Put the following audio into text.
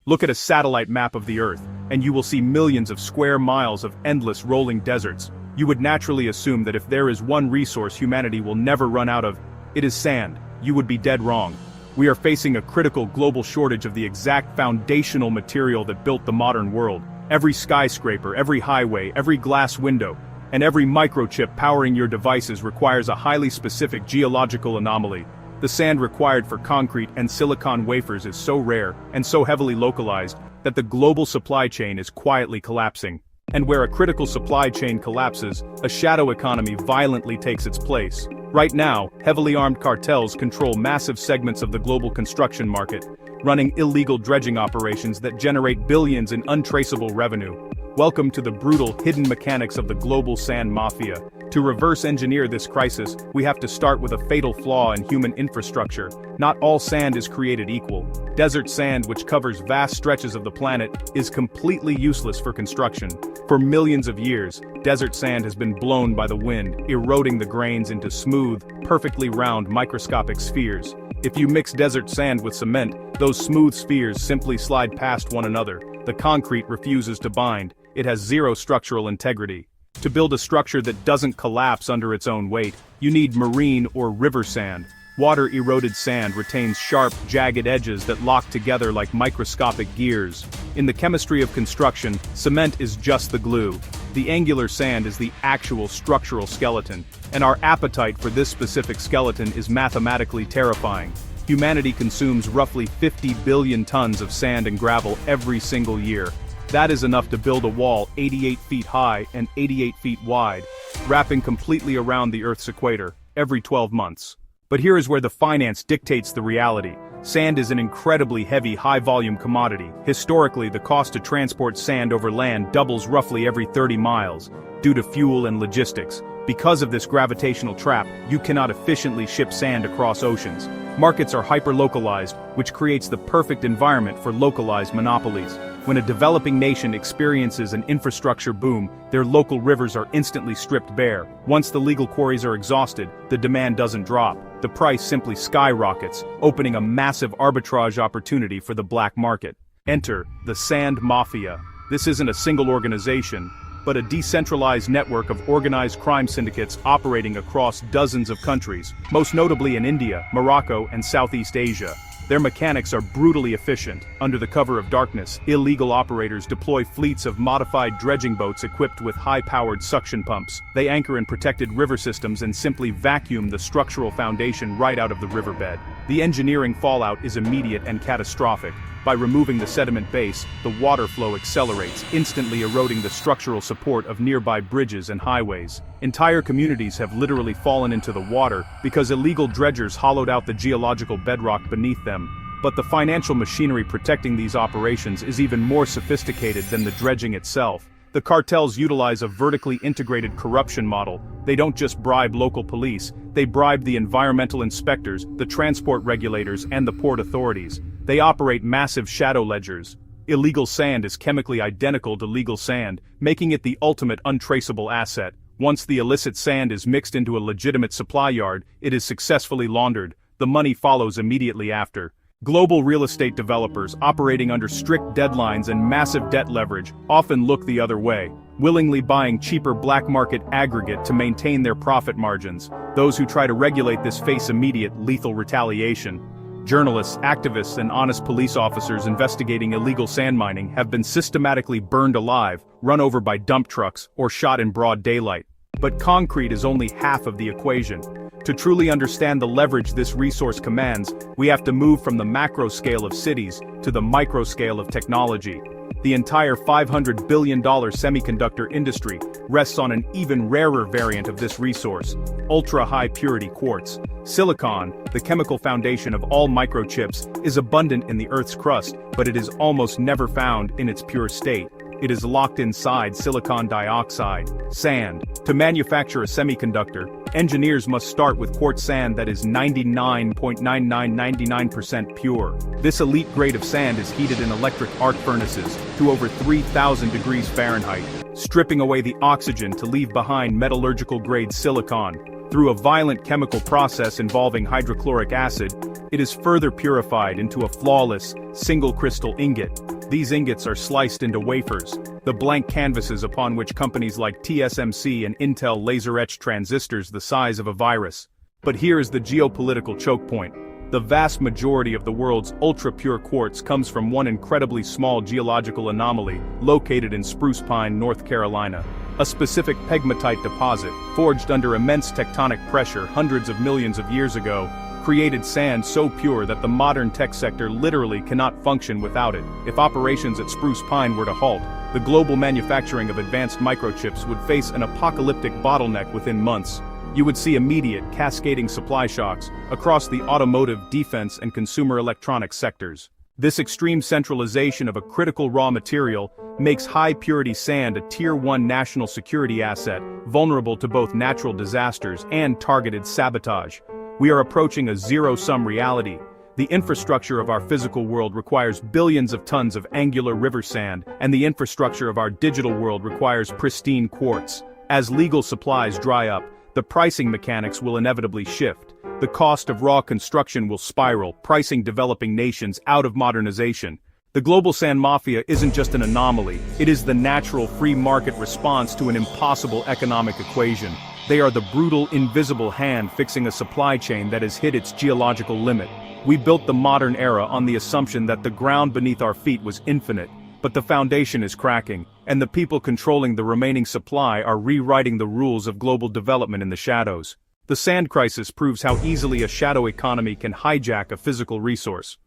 Look at a satellite map of the Earth, and you will see millions of square miles of endless rolling deserts. You would naturally assume that if there is one resource humanity will never run out of, it is sand. You would be dead wrong. We are facing a critical global shortage of the exact foundational material that built the modern world. Every skyscraper, every highway, every glass window, and every microchip powering your devices requires a highly specific geological anomaly. The sand required for concrete and silicon wafers is so rare and so heavily localized that the global supply chain is quietly collapsing. And where a critical supply chain collapses, a shadow economy violently takes its place. Right now, heavily armed cartels control massive segments of the global construction market, running illegal dredging operations that generate billions in untraceable revenue. Welcome to the brutal, hidden mechanics of the global sand mafia. To reverse engineer this crisis, we have to start with a fatal flaw in human infrastructure. Not all sand is created equal. Desert sand, which covers vast stretches of the planet, is completely useless for construction. For millions of years, desert sand has been blown by the wind, eroding the grains into smooth, perfectly round microscopic spheres. If you mix desert sand with cement, those smooth spheres simply slide past one another. The concrete refuses to bind. It has zero structural integrity. To build a structure that doesn't collapse under its own weight, you need marine or river sand. Water-eroded sand retains sharp, jagged edges that lock together like microscopic gears. In the chemistry of construction, cement is just the glue. The angular sand is the actual structural skeleton, and our appetite for this specific skeleton is mathematically terrifying. Humanity consumes roughly 50 billion tons of sand and gravel every single year. That is enough to build a wall 88 feet high and 88 feet wide, wrapping completely around the Earth's equator, every 12 months. But here is where the finance dictates the reality. Sand is an incredibly heavy, high-volume commodity. Historically, the cost to transport sand over land doubles roughly every 30 miles, due to fuel and logistics. Because of this gravitational trap, you cannot efficiently ship sand across oceans. Markets are hyper-localized, which creates the perfect environment for localized monopolies. When a developing nation experiences an infrastructure boom, their local rivers are instantly stripped bare. Once the legal quarries are exhausted, the demand doesn't drop. The price simply skyrockets, opening a massive arbitrage opportunity for the black market. Enter the Sand Mafia. This isn't a single organization, but a decentralized network of organized crime syndicates operating across dozens of countries, most notably in India, Morocco, and Southeast Asia. Their mechanics are brutally efficient. Under the cover of darkness, illegal operators deploy fleets of modified dredging boats equipped with high-powered suction pumps. They anchor in protected river systems and simply vacuum the structural foundation right out of the riverbed. The engineering fallout is immediate and catastrophic. By removing the sediment base, the water flow accelerates, instantly eroding the structural support of nearby bridges and highways. Entire communities have literally fallen into the water because illegal dredgers hollowed out the geological bedrock beneath them. But the financial machinery protecting these operations is even more sophisticated than the dredging itself. The cartels utilize a vertically integrated corruption model. They don't just bribe local police, they bribe the environmental inspectors, the transport regulators, and the port authorities. They operate massive shadow ledgers. Illegal sand is chemically identical to legal sand, making it the ultimate untraceable asset. Once the illicit sand is mixed into a legitimate supply yard, it is successfully laundered. The money follows immediately after. Global real estate developers operating under strict deadlines and massive debt leverage often look the other way, willingly buying cheaper black market aggregate to maintain their profit margins. Those who try to regulate this face immediate, lethal retaliation. Journalists, activists, and honest police officers investigating illegal sand mining have been systematically burned alive, run over by dump trucks, or shot in broad daylight. But concrete is only half of the equation. To truly understand the leverage this resource commands, we have to move from the macro scale of cities to the micro scale of technology. The entire $500 billion semiconductor industry rests on an even rarer variant of this resource, ultra-high purity quartz. Silicon, the chemical foundation of all microchips, is abundant in the Earth's crust, but it is almost never found in its pure state. It is locked inside silicon dioxide, sand. To manufacture a semiconductor, engineers must start with quartz sand that is 99.9999% pure. This elite grade of sand is heated in electric arc furnaces to over 3,000 degrees Fahrenheit, stripping away the oxygen to leave behind metallurgical-grade silicon. Through a violent chemical process involving hydrochloric acid, it is further purified into a flawless, single-crystal ingot. These ingots are sliced into wafers, the blank canvases upon which companies like TSMC and Intel laser-etched transistors the size of a virus. But here is the geopolitical choke point. The vast majority of the world's ultra-pure quartz comes from one incredibly small geological anomaly located in Spruce Pine, North Carolina. A specific pegmatite deposit, forged under immense tectonic pressure hundreds of millions of years ago, created sand so pure that the modern tech sector literally cannot function without it. If operations at Spruce Pine were to halt, the global manufacturing of advanced microchips would face an apocalyptic bottleneck within months. You would see immediate, cascading supply shocks across the automotive, defense, and consumer electronics sectors. This extreme centralization of a critical raw material makes high-purity sand a Tier 1 national security asset, vulnerable to both natural disasters and targeted sabotage. We are approaching a zero-sum reality. The infrastructure of our physical world requires billions of tons of angular river sand, and the infrastructure of our digital world requires pristine quartz. As legal supplies dry up, the pricing mechanics will inevitably shift. The cost of raw construction will spiral, pricing developing nations out of modernization. The global sand mafia isn't just an anomaly, it is the natural free market response to an impossible economic equation. They are the brutal, invisible hand fixing a supply chain that has hit its geological limit. We built the modern era on the assumption that the ground beneath our feet was infinite, but the foundation is cracking, and the people controlling the remaining supply are rewriting the rules of global development in the shadows. The sand crisis proves how easily a shadow economy can hijack a physical resource.